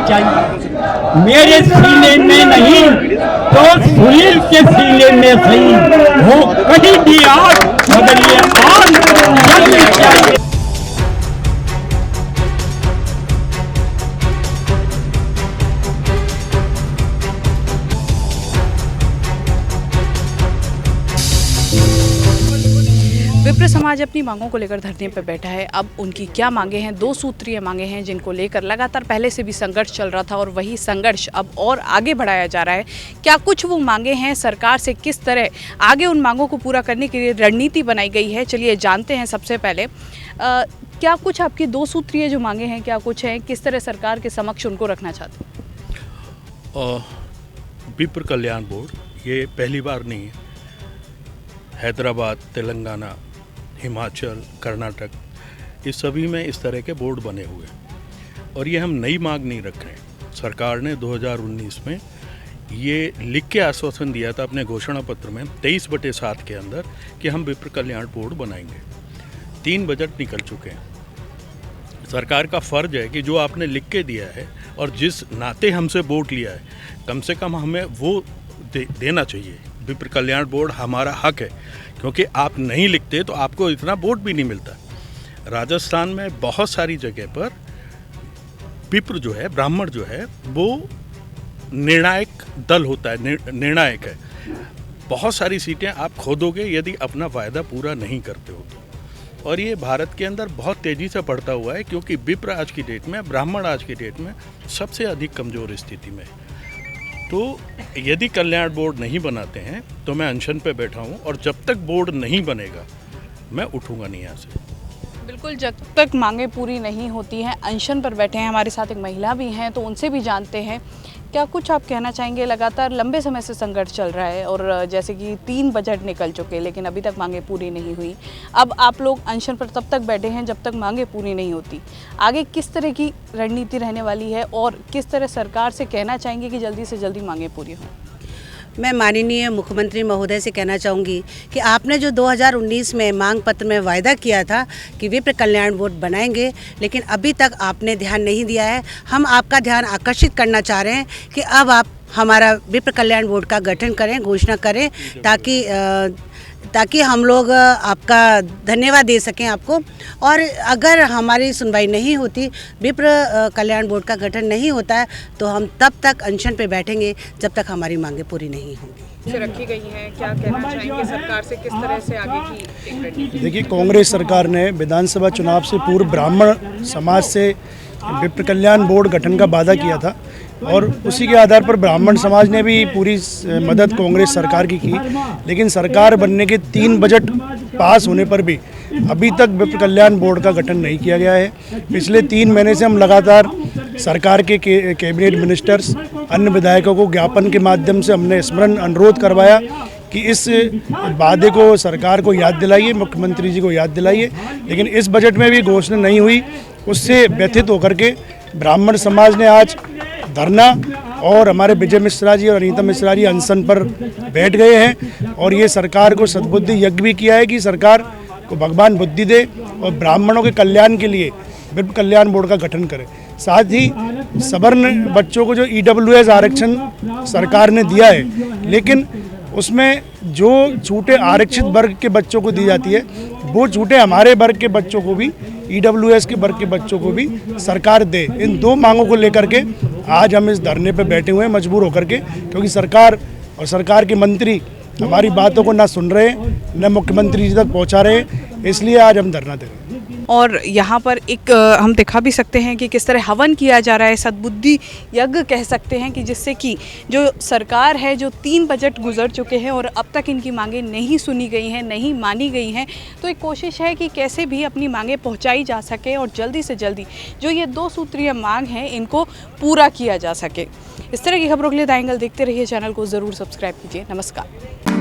चाहिए। मेरे सीने में नहीं तो सुनील के सीने में सही हो कहीं भी आग, मगर ये आग जलनी चाहिए। विप्र समाज अपनी मांगों को लेकर धरने पर बैठा है। अब उनकी क्या मांगे हैं? 2 सूत्रीय मांगे हैं जिनको लेकर लगातार पहले से भी संघर्ष चल रहा था और वही संघर्ष अब और आगे बढ़ाया जा रहा है। क्या कुछ वो मांगे हैं? सरकार से किस तरह आगे उन मांगों को पूरा करने के लिए रणनीति बनाई गई है, चलिए जानते हैं। सबसे पहले क्या कुछ आपकी 2 सूत्रीय जो मांगे हैं, क्या कुछ हैं, किस तरह सरकार के समक्ष उनको रखना चाहते हैं? विप्र कल्याण बोर्ड ये पहली बार नहीं है। हैदराबाद, तेलंगाना, हिमाचल, कर्नाटक, इस सभी में इस तरह के बोर्ड बने हुए हैं और ये हम नई मांग नहीं रख रहे हैं। सरकार ने 2019 में ये लिख के आश्वासन दिया था अपने घोषणा पत्र में 23/7 के अंदर कि हम विप्र कल्याण बोर्ड बनाएंगे। 3 बजट निकल चुके हैं। सरकार का फ़र्ज है कि जो आपने लिख के दिया है और जिस नाते हमसे वोट लिया है, कम से कम हमें वो देना चाहिए। विप्र कल्याण बोर्ड हमारा हक है, क्योंकि आप नहीं लिखते तो आपको इतना वोट भी नहीं मिलता। राजस्थान में बहुत सारी जगह पर विप्र जो है, ब्राह्मण जो है, वो निर्णायक दल होता है, निर्णायक है। बहुत सारी सीटें आप खो दोगे यदि अपना वायदा पूरा नहीं करते हो तो। और ये भारत के अंदर बहुत तेज़ी से बढ़ता हुआ है, क्योंकि विप्र आज की डेट में, ब्राह्मण आज की डेट में सबसे अधिक कमज़ोर स्थिति में है। तो यदि कल्याण बोर्ड नहीं बनाते हैं तो मैं अनशन पे बैठा हूँ, और जब तक बोर्ड नहीं बनेगा मैं उठूँगा नहीं यहाँ से। बिल्कुल, जब तक मांगे पूरी नहीं होती हैं अनशन पर बैठे हैं। हमारे साथ एक महिला भी हैं, तो उनसे भी जानते हैं क्या कुछ आप कहना चाहेंगे। लगातार लंबे समय से संघर्ष चल रहा है और जैसे कि 3 बजट निकल चुके, लेकिन अभी तक मांगे पूरी नहीं हुई। अब आप लोग अनशन पर तब तक बैठे हैं जब तक मांगे पूरी नहीं होती। आगे किस तरह की रणनीति रहने वाली है और किस तरह सरकार से कहना चाहेंगे कि जल्दी से जल्दी मांगे पूरी हों? मैं माननीय मुख्यमंत्री महोदय से कहना चाहूँगी कि आपने जो 2019 में मांग पत्र में वायदा किया था कि विप्र कल्याण बोर्ड बनाएंगे, लेकिन अभी तक आपने ध्यान नहीं दिया है। हम आपका ध्यान आकर्षित करना चाह रहे हैं कि अब आप हमारा विप्र कल्याण बोर्ड का गठन करें, घोषणा करें, ताकि हम लोग आपका धन्यवाद दे सकें आपको। और अगर हमारी सुनवाई नहीं होती, विप्र कल्याण बोर्ड का गठन नहीं होता है, तो हम तब तक अनशन पे बैठेंगे जब तक हमारी मांगे पूरी नहीं होंगी। से रखी गई हैं, क्या कहना चाहेंगे सरकार से, किस तरह से आगे की एक रणनीति? देखिए, कांग्रेस सरकार ने विधानसभा चुनाव से पूर्व ब्राह्मण समाज से विप्र कल्याण बोर्ड गठन का वादा किया था और उसी के आधार पर ब्राह्मण समाज ने भी पूरी मदद कांग्रेस सरकार की। लेकिन सरकार बनने के 3 बजट पास होने पर भी अभी तक विप्र कल्याण बोर्ड का गठन नहीं किया गया है। पिछले 3 महीने से हम लगातार सरकार के कैबिनेट मिनिस्टर्स, अन्य विधायकों को ज्ञापन के माध्यम से हमने स्मरण अनुरोध करवाया कि इस वादे को सरकार को याद दिलाइए, मुख्यमंत्री जी को याद दिलाइए। लेकिन इस बजट में भी घोषणा नहीं हुई। उससे व्यथित होकर के ब्राह्मण समाज ने आज धरना, और हमारे विजय मिश्रा जी और अनीता मिश्रा जी अनशन पर बैठ गए हैं और ये सरकार को सद्बुद्धि यज्ञ भी किया है कि सरकार को भगवान बुद्धि दे और ब्राह्मणों के कल्याण के लिए विप्र कल्याण बोर्ड का गठन करे। साथ ही सवर्ण बच्चों को जो EWS आरक्षण सरकार ने दिया है, लेकिन उसमें जो छूटें आरक्षित वर्ग के बच्चों को दी जाती है, वो छूटें हमारे वर्ग के बच्चों को भी, EWS के वर्ग के बच्चों को भी सरकार दे। इन 2 मांगों को लेकर के आज हम इस धरने पर बैठे हुए हैं, मजबूर होकर के, क्योंकि सरकार और सरकार के मंत्री हमारी बातों को ना सुन रहे हैं, न मुख्यमंत्री जी तक पहुंचा रहे हैं। इसलिए आज हम धरना दे रहे हैं। और यहाँ पर एक हम दिखा भी सकते हैं कि किस तरह हवन किया जा रहा है, सद्बुद्धि यज्ञ कह सकते हैं, कि जिससे कि जो सरकार है, जो 3 बजट गुजर चुके हैं और अब तक इनकी मांगें नहीं सुनी गई हैं, नहीं मानी गई हैं, तो एक कोशिश है कि कैसे भी अपनी मांगें पहुँचाई जा सके और जल्दी से जल्दी जो ये 2 सूत्रीय मांग हैं इनको पूरा किया जा सके। इस तरह की खबरों के लिए द एंगल देखते रहिए, चैनल को ज़रूर सब्सक्राइब कीजिए। नमस्कार।